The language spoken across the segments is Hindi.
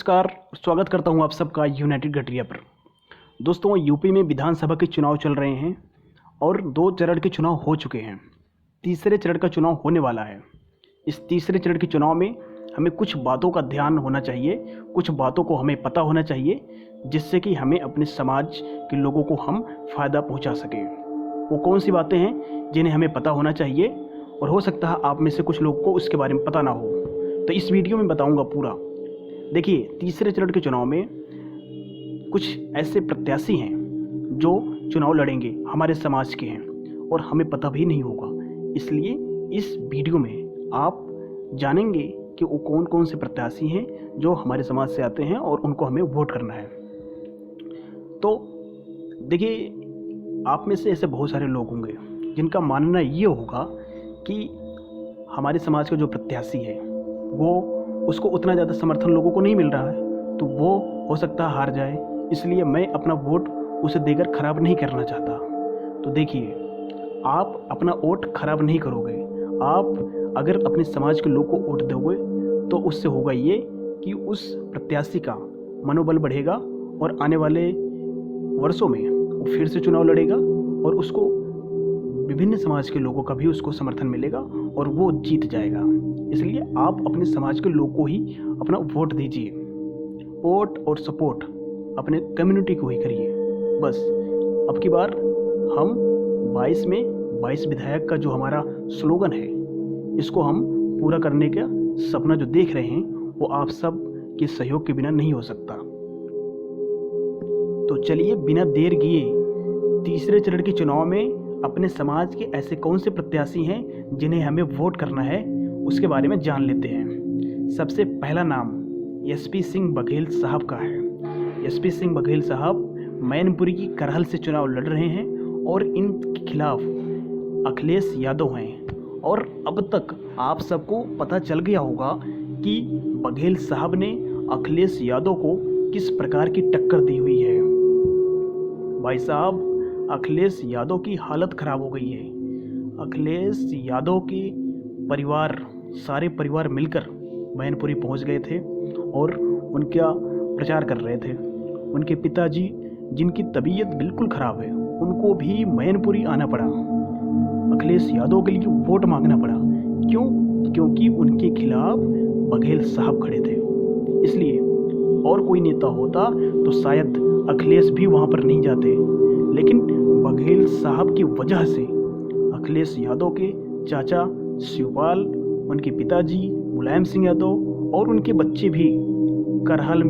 नमस्कार, स्वागत करता हूं आप सबका यूनाइटेड गठरिया पर। दोस्तों, यूपी में विधानसभा के चुनाव चल रहे हैं और 2 चरण के चुनाव हो चुके हैं। तीसरे चरण का चुनाव होने वाला है। इस तीसरे चरण के चुनाव में हमें कुछ बातों का ध्यान होना चाहिए, कुछ बातों को हमें पता होना चाहिए, जिससे कि हमें अपने समाज के लोगों को हम फ़ायदा पहुँचा सकें। वो कौन सी बातें हैं जिन्हें हमें पता होना चाहिए, और हो सकता है आप में से कुछ लोगों को उसके बारे में पता ना हो, तो इस वीडियो में बताऊँगा पूरा। देखिए, तीसरे चरण के चुनाव में कुछ ऐसे प्रत्याशी हैं जो चुनाव लड़ेंगे, हमारे समाज के हैं और हमें पता भी नहीं होगा। इसलिए इस वीडियो में आप जानेंगे कि वो कौन कौन से प्रत्याशी हैं जो हमारे समाज से आते हैं और उनको हमें वोट करना है। तो देखिए, आप में से ऐसे बहुत सारे लोग होंगे जिनका मानना ये होगा कि हमारे समाज का जो प्रत्याशी है वो उसको उतना ज़्यादा समर्थन लोगों को नहीं मिल रहा है, तो वो हो सकता है हार जाए, इसलिए मैं अपना वोट उसे देकर ख़राब नहीं करना चाहता। तो देखिए, आप अपना वोट ख़राब नहीं करोगे। आप अगर अपने समाज के लोग को वोट दोगे तो उससे होगा ये कि उस प्रत्याशी का मनोबल बढ़ेगा और आने वाले वर्षों में वो फिर से चुनाव लड़ेगा और उसको विभिन्न समाज के लोगों का भी उसको समर्थन मिलेगा और वो जीत जाएगा। इसलिए आप अपने समाज के लोग को ही अपना वोट दीजिए। वोट और सपोर्ट अपने कम्युनिटी को ही करिए। बस अब की बार हम 22 में 22 विधायक का जो हमारा स्लोगन है, इसको हम पूरा करने का सपना जो देख रहे हैं वो आप सब के सहयोग के बिना नहीं हो सकता। तो चलिए, बिना देर किए तीसरे चरण के चुनाव में अपने समाज के ऐसे कौन से प्रत्याशी हैं जिन्हें हमें वोट करना है, उसके बारे में जान लेते हैं। सबसे पहला नाम एसपी सिंह बघेल साहब का है। एसपी सिंह बघेल साहब मैनपुरी की करहल से चुनाव लड़ रहे हैं और इनके खिलाफ अखिलेश यादव हैं। और अब तक आप सबको पता चल गया होगा कि बघेल साहब ने अखिलेश यादव को किस प्रकार की टक्कर दी हुई है। भाई साहब, अखिलेश यादव की हालत ख़राब हो गई है। अखिलेश यादव के परिवार, सारे परिवार मिलकर मैनपुरी पहुंच गए थे और उनका प्रचार कर रहे थे। उनके पिताजी, जिनकी तबीयत बिल्कुल ख़राब है, उनको भी मैनपुरी आना पड़ा, अखिलेश यादव के लिए वोट मांगना पड़ा। क्यों? क्योंकि उनके खिलाफ बघेल साहब खड़े थे। इसलिए और कोई नेता होता तो शायद अखिलेश भी वहाँ पर नहीं जाते, लेकिन बघेल साहब की वजह से अखिलेश यादव के चाचा शिवपाल, उनके पिताजी मुलायम सिंह यादव और उनके बच्चे भी करहल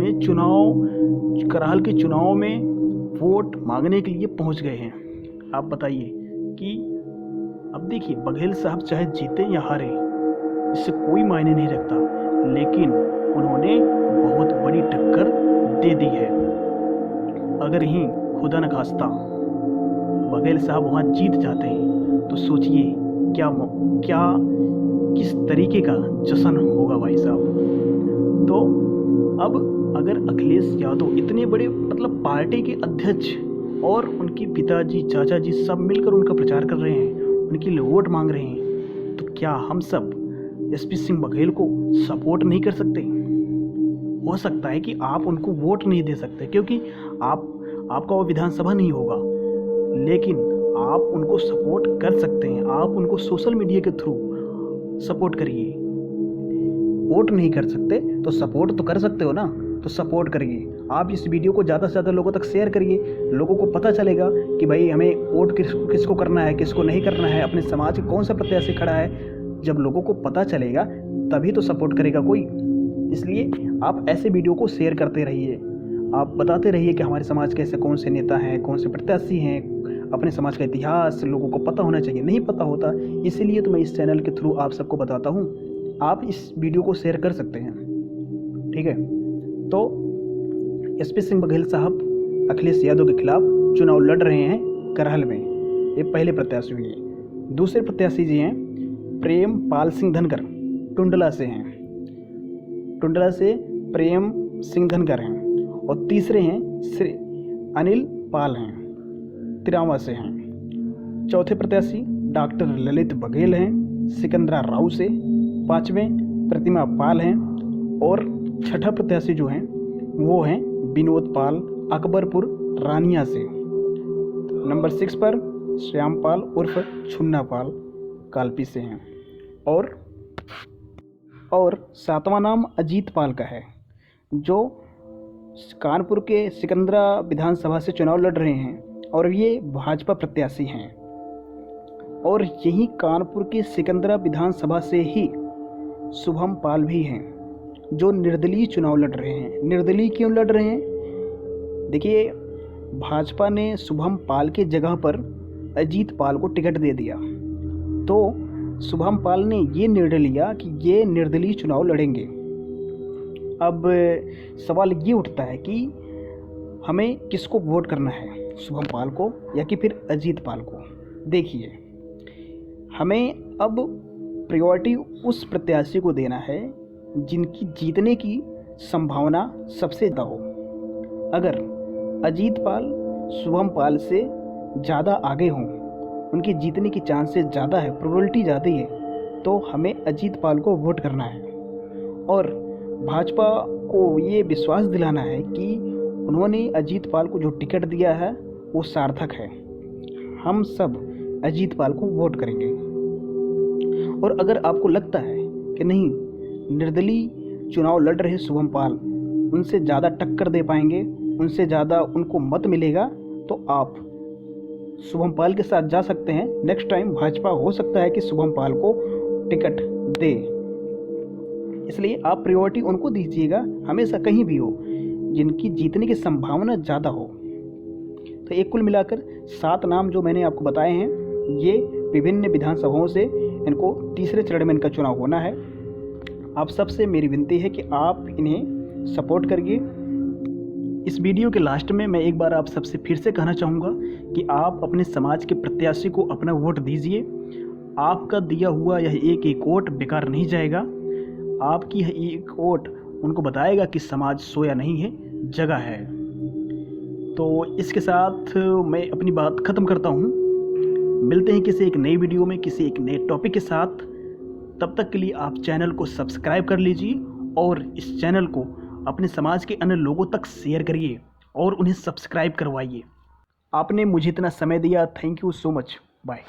के चुनाव में वोट मांगने के लिए पहुंच गए हैं। आप बताइए कि अब देखिए, बघेल साहब चाहे जीते या हारे, इससे कोई मायने नहीं रखता, लेकिन उन्होंने बहुत बड़ी टक्कर दे दी है। अगर ही खुदा न खास्ता बघेल साहब वहाँ जीत जाते हैं तो सोचिए क्या किस तरीके का जश्न होगा भाई साहब। तो अब अगर अखिलेश यादव इतने बड़े पार्टी के अध्यक्ष और उनके पिताजी, चाचा जी सब मिलकर उनका प्रचार कर रहे हैं, उनके लिए वोट मांग रहे हैं, तो क्या हम सब एसपी सिंह बघेल को सपोर्ट नहीं कर सकते? हो सकता है कि आप उनको वोट नहीं दे सकते क्योंकि आपका वो विधानसभा नहीं होगा, लेकिन आप उनको सपोर्ट कर सकते हैं। आप उनको सोशल मीडिया के थ्रू सपोर्ट करिए। वोट नहीं कर सकते तो सपोर्ट तो कर सकते हो ना, तो सपोर्ट करिए। आप इस वीडियो को ज़्यादा से ज़्यादा लोगों तक शेयर करिए। लोगों को पता चलेगा कि भाई हमें वोट किसको करना है, किसको नहीं करना है, अपने समाज के कौन सा प्रत्याशी खड़ा है। जब लोगों को पता चलेगा तभी तो सपोर्ट करेगा कोई। इसलिए आप ऐसे वीडियो को शेयर करते रहिए, आप बताते रहिए कि हमारे समाज के ऐसे कौन से नेता हैं, कौन से प्रत्याशी हैं। अपने समाज का इतिहास लोगों को पता होना चाहिए, नहीं पता होता, इसीलिए तो मैं इस चैनल के थ्रू आप सबको बताता हूँ। आप इस वीडियो को शेयर कर सकते हैं, ठीक है। तो एसपी सिंह बघेल साहब अखिलेश यादव के खिलाफ चुनाव लड़ रहे हैं करहल में। ये पहले प्रत्याशी हुए। दूसरे प्रत्याशी जी हैं प्रेम पाल सिंह धनकर, टुंडला से हैं। टुंडला से प्रेम सिंह धनकर हैं। और तीसरे हैं श्री अनिल पाल हैं, तिरावा से हैं। चौथे प्रत्याशी डॉक्टर ललित बघेल हैं, सिकंदरा राव से। पाँचवें प्रतिमा पाल हैं। और छठा प्रत्याशी जो हैं वो हैं विनोद पाल अकबरपुर रानिया से। नंबर 6 पर श्यामपाल उर्फ छुन्ना पाल कालपी से हैं। और 7वां नाम अजीत पाल का है, जो कानपुर के सिकंदरा विधानसभा से चुनाव लड़ रहे हैं और ये भाजपा प्रत्याशी हैं। और यही कानपुर के सिकंदरा विधानसभा से ही शुभम पाल भी हैं, जो निर्दलीय चुनाव लड़ रहे हैं। निर्दलीय क्यों लड़ रहे हैं? देखिए, भाजपा ने शुभम पाल के जगह पर अजीत पाल को टिकट दे दिया, तो शुभम पाल ने ये निर्णय लिया कि ये निर्दलीय चुनाव लड़ेंगे। अब सवाल ये उठता है कि हमें किसको वोट करना है, शुभम पाल को या कि फिर अजीत पाल को। देखिए, हमें अब प्रायोरिटी उस प्रत्याशी को देना है जिनकी जीतने की संभावना सबसे ज़्यादा हो। अगर अजीत पाल शुभम पाल से ज़्यादा आगे हों, उनकी जीतने की चांसेस ज़्यादा है, प्रोबेबिलिटी ज़्यादा है, तो हमें अजीत पाल को वोट करना है। और भाजपा को ये विश्वास दिलाना है कि उन्होंने अजीत पाल को जो टिकट दिया है वो सार्थक है। हम सब अजीत पाल को वोट करेंगे। और अगर आपको लगता है कि नहीं, निर्दलीय चुनाव लड़ रहे शुभम पाल उनसे ज़्यादा टक्कर दे पाएंगे, उनसे ज़्यादा उनको मत मिलेगा, तो आप शुभम पाल के साथ जा सकते हैं। नेक्स्ट टाइम भाजपा हो सकता है कि शुभम पाल को टिकट दे, इसलिए आप प्रायोरिटी उनको दीजिएगा हमेशा, कहीं भी हो, जिनकी जीतने की संभावना ज़्यादा हो। तो एक कुल मिलाकर 7 नाम जो मैंने आपको बताए हैं, ये विभिन्न विधानसभाओं से इनको तीसरे चरण में इनका चुनाव होना है। आप सबसे मेरी विनती है कि आप इन्हें सपोर्ट करिए। इस वीडियो के लास्ट में मैं एक बार आप सबसे फिर से कहना चाहूँगा कि आप अपने समाज के प्रत्याशी को अपना वोट दीजिए। आपका दिया हुआ यह एक वोट बेकार नहीं जाएगा। आपकी यह एक वोट उनको बताएगा कि समाज सोया नहीं है, जगह है। तो इसके साथ मैं अपनी बात ख़त्म करता हूँ। मिलते हैं किसी एक नई वीडियो में, किसी एक नए टॉपिक के साथ। तब तक के लिए आप चैनल को सब्सक्राइब कर लीजिए और इस चैनल को अपने समाज के अन्य लोगों तक शेयर करिए और उन्हें सब्सक्राइब करवाइए। आपने मुझे इतना समय दिया, thank you so much. Bye.